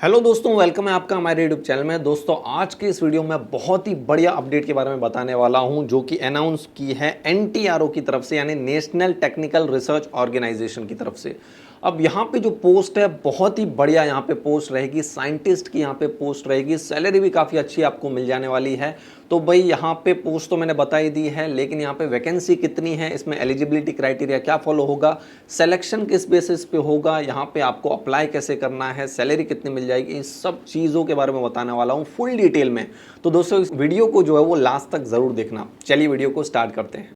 Hello दोस्तों, welcome है आपका हमारे यूट्यूब चैनल में। दोस्तों आज के इस वीडियो में बहुत ही बढ़िया अपडेट के बारे में बताने वाला हूं जो कि अनाउंस की है एनटीआरओ की तरफ से, यानी नेशनल टेक्निकल रिसर्च ऑर्गेनाइजेशन की तरफ से। अब यहाँ पे जो पोस्ट है बहुत ही बढ़िया यहाँ पे पोस्ट रहेगी, साइंटिस्ट की यहाँ पे पोस्ट रहेगी, सैलरी भी काफ़ी अच्छी आपको मिल जाने वाली है। तो भाई यहाँ पे पोस्ट तो मैंने बता ही दी है, लेकिन यहाँ पे वैकेंसी कितनी है, इसमें एलिजिबिलिटी क्राइटेरिया क्या फॉलो होगा, सिलेक्शन किस बेसिस पे होगा, यहाँ पे आपको अप्लाई कैसे करना है, सैलरी कितनी मिल जाएगी, इन सब चीज़ों के बारे में बताने वाला हूँ फुल डिटेल में। तो दोस्तों इस वीडियो को जो है वो लास्ट तक ज़रूर देखना। चलिए वीडियो को स्टार्ट करते हैं।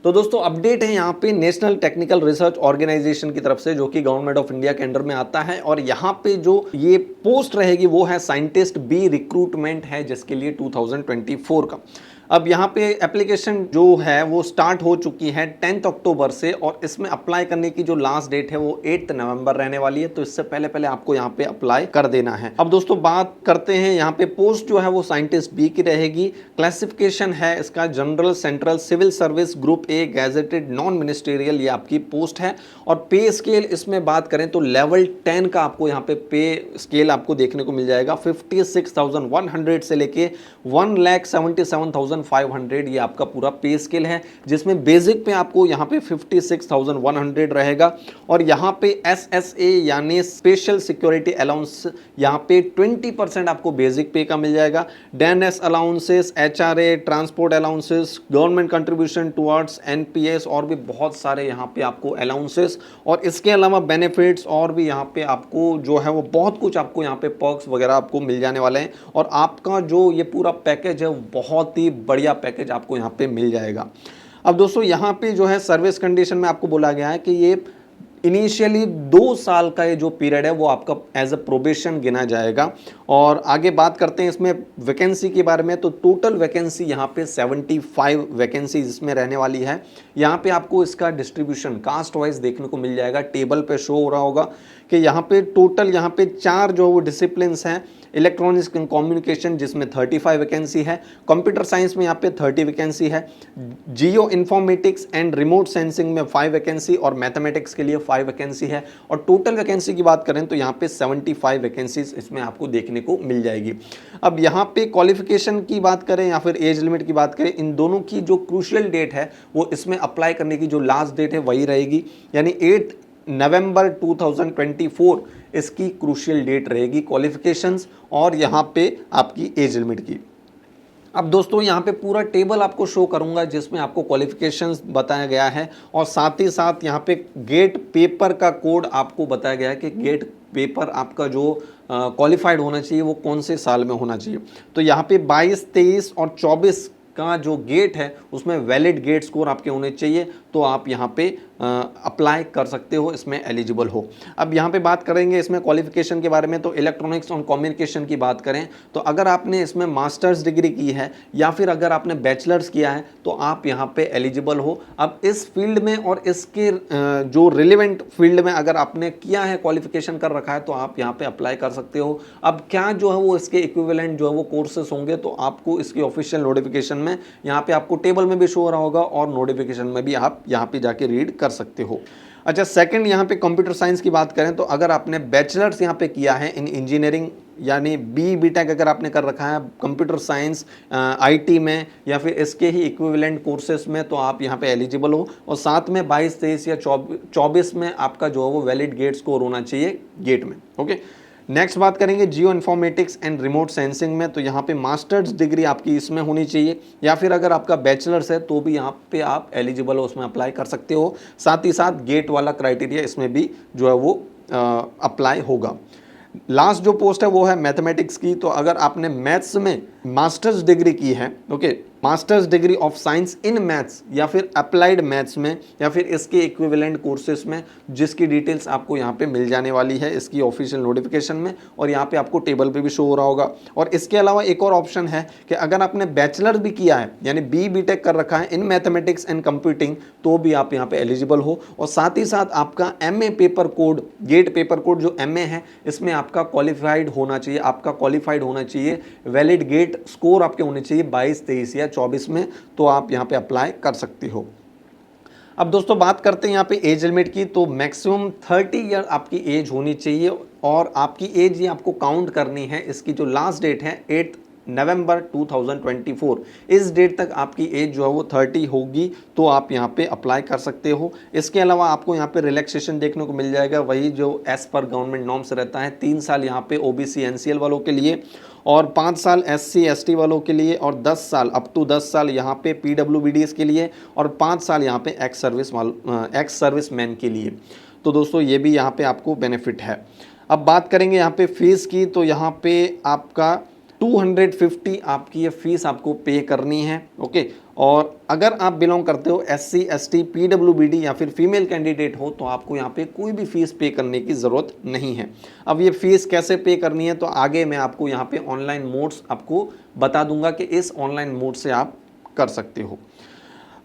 तो दोस्तों अपडेट है यहाँ पे नेशनल टेक्निकल रिसर्च ऑर्गेनाइजेशन की तरफ से, जो कि गवर्नमेंट ऑफ इंडिया के अंडर में आता है। और यहाँ पे जो ये पोस्ट रहेगी वो है साइंटिस्ट बी रिक्रूटमेंट है, जिसके लिए 2024 का। अब यहाँ पे एप्लीकेशन जो है वो स्टार्ट हो चुकी है 10 अक्टूबर से, और इसमें अप्लाई करने की जो लास्ट डेट है वो 8 नवंबर रहने वाली है। तो इससे पहले पहले आपको यहाँ पे अप्लाई कर देना है। अब दोस्तों बात करते हैं, यहाँ पे पोस्ट जो है वो साइंटिस्ट बी की रहेगी। क्लासिफिकेशन है इसका general central civil service group A gazetted non ministerial, ये आपकी पोस्ट है। और पे स्केल इसमें बात करें तो लेवल 10 का आपको यहाँ पे पे स्केल आपको देखने को मिल जाएगा। 56,100 से लेके 1,77,500 ये आपका पूरा पे स्केल है, जिसमें बेसिक पे आपको यहाँ पे 56,100 रहेगा। और यहाँ पे SSA यानी स्पेशल सिक्योरिटी अलाउंस यहाँ पे 20% आपको बेसिक पे का मिल जाएगा। Dearness allowances, HRA, transport allowances, government contribution towards NPS और भी बहुत सारे यहाँ पे आपको अलाउंसेस, और इसके अलावा बेनिफिट्स और भी यहाँ पे आपको जो है वो बहुत कुछ आपको यहाँ पे पर्क्स वगैरह आपको मिल जाने वाले हैं। और आपका जो ये पूरा पैकेज है बहुत ही बढ़िया पैकेज आपको यहाँ पे मिल जाएगा। अब दोस्तों यहाँ पे जो है सर्विस कंडीशन में आपको बोला गया है कि ये इनिशियली 2 साल का ये जो पीरियड है वो आपका एज अ प्रोबेशन गिना जाएगा। और आगे बात करते हैं इसमें वैकेंसी के बारे में। तो टोटल वैकेंसी यहाँ पे 75 वैकेंसी इसमें रहने वाली है। यहाँ पे आपको इसका डिस्ट्रीब्यूशन कास्ट वाइज देखने को मिल जाएगा, टेबल पे शो हो रहा होगा कि यहाँ पे टोटल यहाँ पे 4 जो वो डिसिप्लिन्स हैं। इलेक्ट्रॉनिक्स एंड कम्युनिकेशन जिसमें 35 वैकेंसी है, कंप्यूटर साइंस में यहाँ पे 30 वैकेंसी है, geo informatics and remote sensing में 5 वैकेंसी और मैथमेटिक्स के लिए 5 वैकेंसी है। और टोटल वैकेंसी की बात करें तो यहाँ पे 75 वैकेंसीज इसमें आपको देखने को मिल जाएगी। अब यहाँ पे क्वालिफिकेशन की बात करें या फिर एज लिमिट की बात करें, इन दोनों की जो क्रूशियल डेट है वो इसमें अप्लाई करने की जो लास्ट डेट है वही रहेगी, यानी 8 नवंबर 2024 इसकी क्रूशियल डेट रहेगी क्वालिफिकेशंस और यहाँ पे आपकी एज लिमिट की। अब दोस्तों यहाँ पे पूरा टेबल आपको शो करूंगा जिसमें आपको क्वालिफिकेशंस बताया गया है, और साथ ही साथ यहाँ पे गेट पेपर का कोड आपको बताया गया है कि गेट पेपर आपका जो क्वालिफाइड होना चाहिए वो कौन से साल में होना चाहिए। तो यहाँ पे 22, 23 और 24 का जो गेट है उसमें वैलिड गेट स्कोर आपके होने चाहिए, तो आप यहाँ पे अप्लाई कर सकते हो, इसमें एलिजिबल हो। अब यहाँ पे बात करेंगे इसमें क्वालिफिकेशन के बारे में। तो इलेक्ट्रॉनिक्स और कम्युनिकेशन की बात करें तो अगर आपने इसमें मास्टर्स डिग्री की है या फिर अगर आपने बैचलर्स किया है तो आप यहाँ पे एलिजिबल हो। अब इस फील्ड में और इसके जो रिलेवेंट फील्ड में अगर आपने किया है, क्वालिफिकेशन कर रखा है, तो आप यहाँ पे अप्लाई कर सकते हो। अब क्या जो है वो इसके इक्विवेलेंट जो है वो कोर्सेस होंगे, तो आपको इसकी ऑफिशियल नोटिफिकेशन में यहाँ पे आपको टेबल में भी शो हो रहा होगा और नोटिफिकेशन में भी आप यहाँ पे जाके रीड कर सकते हो। अच्छा, सेकंड यहाँ पे कंप्यूटर साइंस की बात करें तो अगर आपने बैचलर्स यहाँ पे किया है इन इंजीनियरिंग यानी BTech अगर आपने कर रखा है कंप्यूटर साइंस IT में या फिर इसके ही इक्विवेलेंट कोर्सेस में, तो आप यहाँ पे एलिजिबल हो। और साथ में 22, 23 या 24 में आपका जो है वो वैलिड गेट स्कोर होना चाहिए गेट में। ओके, नेक्स्ट बात करेंगे geo informatics and remote sensing में। तो यहाँ पे मास्टर्स डिग्री आपकी इसमें होनी चाहिए, या फिर अगर आपका बैचलर्स है तो भी यहाँ पे आप एलिजिबल हो, उसमें अप्लाई कर सकते हो। साथ ही साथ गेट वाला क्राइटेरिया इसमें भी जो है वो अप्लाई होगा। लास्ट जो पोस्ट है वो है मैथमेटिक्स की। तो अगर आपने मैथ्स में मास्टर्स डिग्री की है, okay, masters degree of science in maths या फिर अप्लाइड मैथ्स में या फिर इसके इक्विवेलेंट कोर्सेस में, जिसकी डिटेल्स आपको यहाँ पे मिल जाने वाली है इसकी ऑफिशियल नोटिफिकेशन में, और यहाँ पे आपको टेबल पे भी शो हो रहा होगा। और इसके अलावा एक और ऑप्शन है कि अगर आपने बैचलर भी किया है यानी BTech कर रखा है इन मैथमेटिक्स एंड कंप्यूटिंग, तो भी आप यहाँ पे एलिजिबल हो। और साथ ही साथ आपका MA paper code, GATE paper code जो MA है इसमें आपका क्वालिफाइड होना चाहिए, आपका क्वालिफाइड होना चाहिए, वैलिड गेट स्कोर आपके होने चाहिए 22, 23 या 24 में, तो आप यहाँ पे अप्लाई कर सकते हो। अब दोस्तों बात करते हैं यहाँ पे एज लिमिट की, तो मैक्सिमम 30 ईयर आपकी एज होनी चाहिए और आपकी एज ये आपको काउंट करनी है। इसकी जो लास्ट डेट है 8 नवंबर 2024, इस डेट तक आपकी एज जो है वो 30 होगी तो आप यहाँ पे अप्लाई कर सकते हो। इसके अलावा आपको यहाँ पे रिलैक्सेशन देखने को मिल जाएगा, वही जो एज पर गवर्नमेंट नॉर्म्स रहता है। 3 साल यहाँ पे ओबीसी एनसीएल वालों के लिए और 5 साल एससी एसटी वालों के लिए और 10 साल अप टू 10 साल यहाँ पे पीडब्ल्यूबीडीएस के लिए और 5 साल यहाँ पे एक्स सर्विस मैन के लिए। तो दोस्तों ये भी यहाँ पे आपको बेनिफिट है। अब बात करेंगे यहाँ पे फीस की, तो यहाँ पे आपका 250 आपकी ये फीस आपको पे करनी है। ओके, और अगर आप बिलोंग करते हो एससी एसटी पीडब्ल्यूबीडी या फिर फीमेल कैंडिडेट हो तो आपको यहाँ पे कोई भी फीस पे करने की ज़रूरत नहीं है। अब ये फीस कैसे पे करनी है तो आगे मैं आपको यहाँ पे ऑनलाइन मोड्स आपको बता दूंगा कि इस ऑनलाइन मोड से आप कर सकते हो।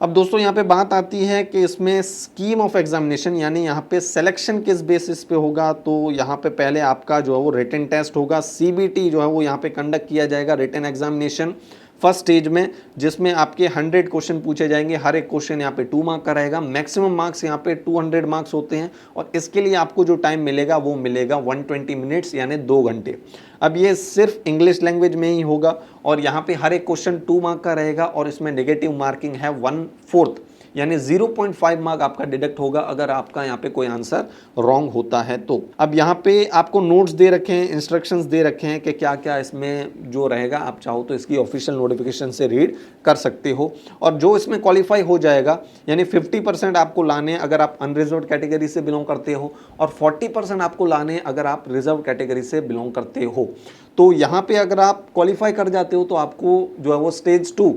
अब दोस्तों यहाँ पे बात आती है कि इसमें स्कीम ऑफ एग्जामिनेशन यानी यहाँ पे सिलेक्शन किस बेसिस पे होगा। तो यहाँ पे पहले आपका जो है वो रिटन टेस्ट होगा, सीबीटी जो है वो यहाँ पे कंडक्ट किया जाएगा, रिटन एग्जामिनेशन फर्स्ट स्टेज में, जिसमें आपके 100 क्वेश्चन पूछे जाएंगे। हर एक क्वेश्चन यहाँ पे 2 मार्क का रहेगा। मैक्सिमम मार्क्स यहाँ पे 200 मार्क्स होते हैं और इसके लिए आपको जो टाइम मिलेगा वो मिलेगा 120 मिनट्स यानी 2 घंटे। अब ये सिर्फ इंग्लिश लैंग्वेज में ही होगा और यहाँ पे हर एक क्वेश्चन 2 मार्क का रहेगा और इसमें नेगेटिव मार्किंग है 1/4 यानी 0.5 मार्क आपका डिडक्ट होगा अगर आपका यहाँ पे कोई आंसर रॉन्ग होता है तो। अब यहाँ पे आपको नोट्स दे रखे हैं, इंस्ट्रक्शंस दे रखे हैं कि क्या क्या इसमें जो रहेगा। आप चाहो तो इसकी ऑफिशियल नोटिफिकेशन से रीड कर सकते हो। और जो इसमें क्वालिफाई हो जाएगा यानी 50% आपको लाने अगर आप अनरिजर्व कैटेगरी से बिलोंग करते हो और 40% आपको लाने अगर आप रिजर्व कैटेगरी से बिलोंग करते हो। तो यहाँ पे अगर आप क्वालिफाई कर जाते हो तो आपको जो है वो स्टेज 2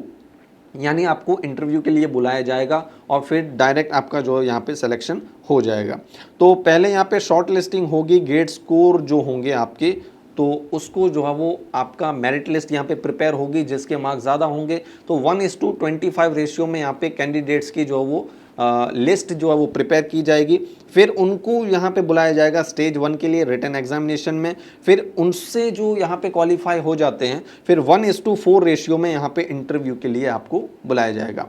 यानी आपको इंटरव्यू के लिए बुलाया जाएगा और फिर डायरेक्ट आपका जो है यहाँ पे सिलेक्शन हो जाएगा। तो पहले यहाँ पे शॉर्ट लिस्टिंग होगी, गेट स्कोर जो होंगे आपके तो उसको जो है वो आपका मेरिट लिस्ट यहाँ पे प्रिपेयर होगी, जिसके मार्क्स ज़्यादा होंगे तो 1:25 रेशियो में यहाँ पे कैंडिडेट्स की जो है वो लिस्ट जो है वो प्रिपेयर की जाएगी। फिर उनको यहाँ पे बुलाया जाएगा स्टेज 1 के लिए रिटन एग्जामिनेशन में। फिर उनसे जो यहाँ पे क्वालिफाई हो जाते हैं फिर 1:4 रेशियो में यहाँ पे इंटरव्यू के लिए आपको बुलाया जाएगा।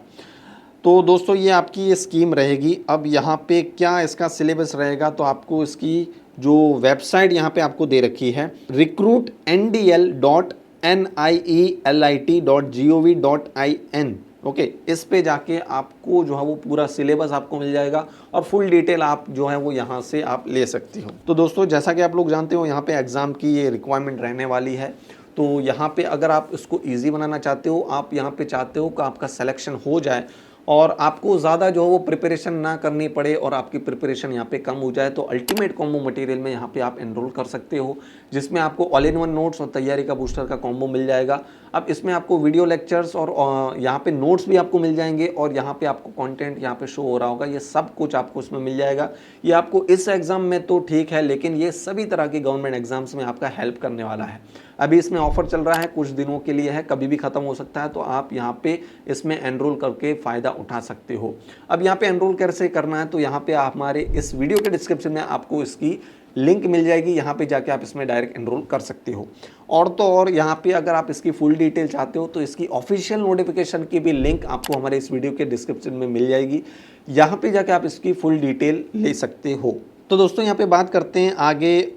तो दोस्तों ये आपकी ये स्कीम रहेगी। अब यहाँ पे क्या इसका सिलेबस रहेगा तो आपको इसकी जो वेबसाइट यहाँ पे आपको दे रखी है recruitndl.nielt.gov.in। ओके, इस पे जाके आपको जो है वो पूरा सिलेबस आपको मिल जाएगा और फुल डिटेल आप जो है वो यहाँ से आप ले सकते हो। तो दोस्तों जैसा कि आप लोग जानते हो यहाँ पे एग्ज़ाम की ये रिक्वायरमेंट रहने वाली है। तो यहाँ पे अगर आप इसको ईजी बनाना चाहते हो, आप यहाँ पे चाहते हो कि आपका सिलेक्शन हो जाए और आपको ज़्यादा जो है वो प्रिपरेशन ना करनी पड़े और आपकी प्रिपरेशन यहाँ पे कम हो जाए तो अल्टीमेट कॉम्बो मटेरियल में यहाँ पे आप एनरोल कर सकते हो, जिसमें आपको ऑल इन वन नोट्स और तैयारी का बूस्टर का कॉम्बो मिल जाएगा। अब इसमें आपको वीडियो लेक्चर्स और यहाँ पे नोट्स भी आपको मिल जाएंगे और यहाँ पे आपको कंटेंट यहाँ पे शो हो रहा होगा, ये सब कुछ आपको इसमें मिल जाएगा। ये आपको इस एग्ज़ाम में तो ठीक है लेकिन ये सभी तरह की गवर्नमेंट एग्जाम्स में आपका हेल्प करने वाला है। अभी इसमें ऑफर चल रहा है, कुछ दिनों के लिए है, कभी भी ख़त्म हो सकता है, तो आप यहाँ पे इसमें एनरोल करके फ़ायदा उठा सकते हो। अब यहाँ पे एनरोल कैसे करना है तो यहाँ पे आप हमारे इस वीडियो के डिस्क्रिप्शन में आपको इसकी लिंक मिल जाएगी, यहाँ पे जाके आप इसमें डायरेक्ट एनरोल कर सकते हो। और तो और यहाँ पे अगर आप इसकी फुल डिटेल चाहते हो तो इसकी ऑफिशियल नोटिफिकेशन की भी लिंक आपको हमारे इस वीडियो के डिस्क्रिप्शन में मिल जाएगी, यहाँ पे जाके आप इसकी फुल डिटेल ले सकते हो। तो दोस्तों यहाँ पे बात करते हैं आगे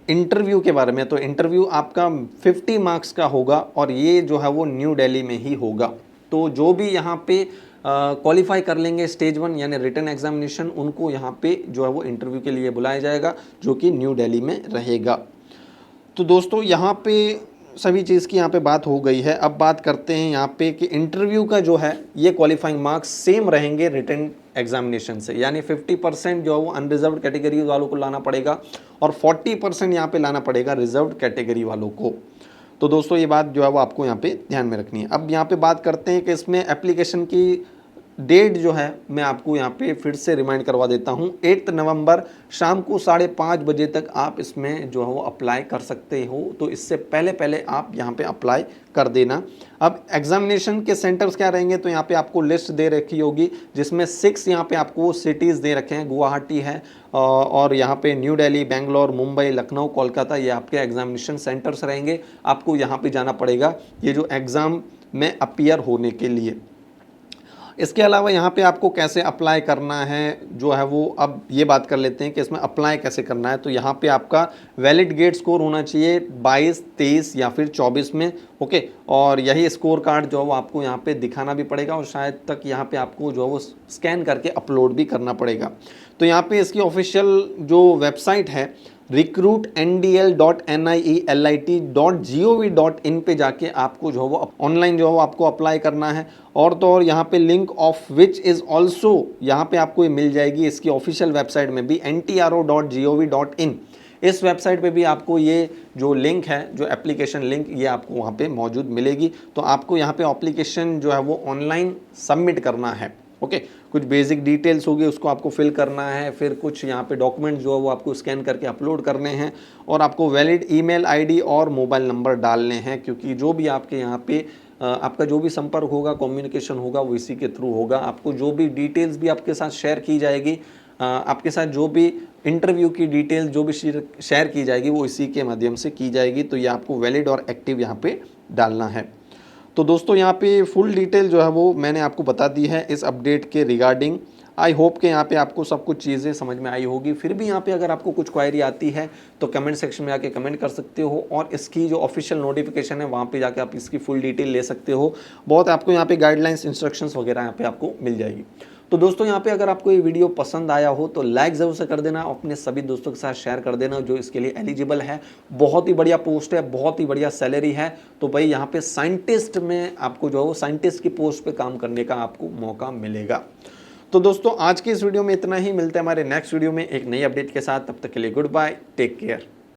इंटरव्यू के बारे में। तो इंटरव्यू आपका 50 मार्क्स का होगा और ये जो है वो न्यू दिल्ली में ही होगा। तो जो भी यहाँ पे क्वालिफाई कर लेंगे स्टेज 1 यानी रिटन एग्जामिनेशन, उनको यहाँ पे जो है वो इंटरव्यू के लिए बुलाया जाएगा जो कि न्यू दिल्ली में रहेगा। तो दोस्तों यहाँ पे सभी चीज़ की यहाँ पे बात हो गई है। अब बात करते हैं यहाँ पे कि इंटरव्यू का जो है ये क्वालिफाइंग मार्क्स सेम रहेंगे रिटन एग्जामिनेशन से, यानी 50% जो है वो अनरिजर्व्ड कैटेगरी वालों को लाना पड़ेगा और 40% यहाँ पे लाना पड़ेगा रिजर्व्ड कैटेगरी वालों को। तो दोस्तों ये बात जो है वो आपको यहाँ पे ध्यान में रखनी है। अब यहाँ पे बात करते हैं कि इसमें एप्लीकेशन की डेट जो है मैं आपको यहाँ पे फिर से रिमाइंड करवा देता हूँ, 8 नवंबर शाम को 5:30 बजे तक आप इसमें जो है वो अप्लाई कर सकते हो। तो इससे पहले पहले आप यहाँ पे अप्लाई कर देना। अब एग्जामिनेशन के सेंटर्स क्या रहेंगे तो यहाँ पे आपको लिस्ट दे रखी होगी, जिसमें 6 यहाँ पे आपको सिटीज़ दे रखे हैं। गुवाहाटी है और यहाँ पे न्यू दिल्ली, बेंगलोर, मुंबई, लखनऊ, कोलकाता, ये आपके एग्जामिनेशन सेंटर्स रहेंगे। आपको यहाँ पे जाना पड़ेगा ये जो एग्ज़ाम में अपीयर होने के लिए। इसके अलावा यहाँ पे आपको कैसे अप्लाई करना है जो है वो, अब ये बात कर लेते हैं कि इसमें अप्लाई कैसे करना है। तो यहाँ पे आपका वैलिड गेट स्कोर होना चाहिए 22, 23 या फिर 24 में, ओके। और यही स्कोर कार्ड जो है वो आपको यहाँ पे दिखाना भी पड़ेगा और शायद तक यहाँ पे आपको जो है वो स्कैन करके अपलोड भी करना पड़ेगा। तो यहाँ पे इसकी ऑफिशियल जो वेबसाइट है recruitndl.nielt.gov.in पे जाके आपको जो है वो ऑनलाइन जो है वो आपको अप्लाई करना है। और तो और यहाँ पे link of which is also यहाँ पे आपको ये मिल जाएगी इसकी ऑफिशियल वेबसाइट में भी ntro.gov.in। इस वेबसाइट पे भी आपको ये जो लिंक है, जो एप्लीकेशन लिंक, ये आपको वहाँ पे मौजूद मिलेगी। तो आपको यहाँ पे एप्लीकेशन जो है वो ऑनलाइन सबमिट करना है, ओके। कुछ बेसिक डिटेल्स होगी उसको आपको फिल करना है, फिर कुछ यहाँ पे डॉक्यूमेंट जो है वो आपको स्कैन करके अपलोड करने हैं और आपको वैलिड ईमेल आईडी और मोबाइल नंबर डालने हैं, क्योंकि जो भी आपके यहाँ पे आपका जो भी संपर्क होगा, कम्युनिकेशन होगा, वो इसी के थ्रू होगा। आपको जो भी डिटेल्स भी आपके साथ शेयर की जाएगी, आपके साथ जो भी इंटरव्यू की डिटेल्स जो भी शेयर की जाएगी वो इसी के माध्यम से की जाएगी। तो ये आपको वैलिड और एक्टिव यहाँ पे डालना है। तो दोस्तों यहाँ पे फुल डिटेल जो है वो मैंने आपको बता दी है इस अपडेट के रिगार्डिंग। आई होप कि यहाँ पे आपको सब कुछ चीज़ें समझ में आई होगी। फिर भी यहाँ पे अगर आपको कुछ क्वायरी आती है तो कमेंट सेक्शन में आके कमेंट कर सकते हो और इसकी जो ऑफिशियल नोटिफिकेशन है वहाँ पे जाके आप इसकी फुल डिटेल ले सकते हो। बहुत आपको यहाँ पे गाइडलाइंस, इंस्ट्रक्शंस वगैरह यहाँ पे आपको मिल जाएगी। तो दोस्तों यहाँ पे अगर आपको ये वीडियो पसंद आया हो तो लाइक ज़रूर से कर देना, अपने सभी दोस्तों के साथ शेयर कर देना जो इसके लिए एलिजिबल है। बहुत ही बढ़िया पोस्ट है, बहुत ही बढ़िया सैलरी है। तो भाई यहाँ पे साइंटिस्ट में आपको जो है वो साइंटिस्ट की पोस्ट पे काम करने का आपको मौका मिलेगा। तो दोस्तों आज की इस वीडियो में इतना ही। मिलते हैं हमारे नेक्स्ट वीडियो में एक नई अपडेट के साथ। तब तक के लिए गुड बाय, टेक केयर।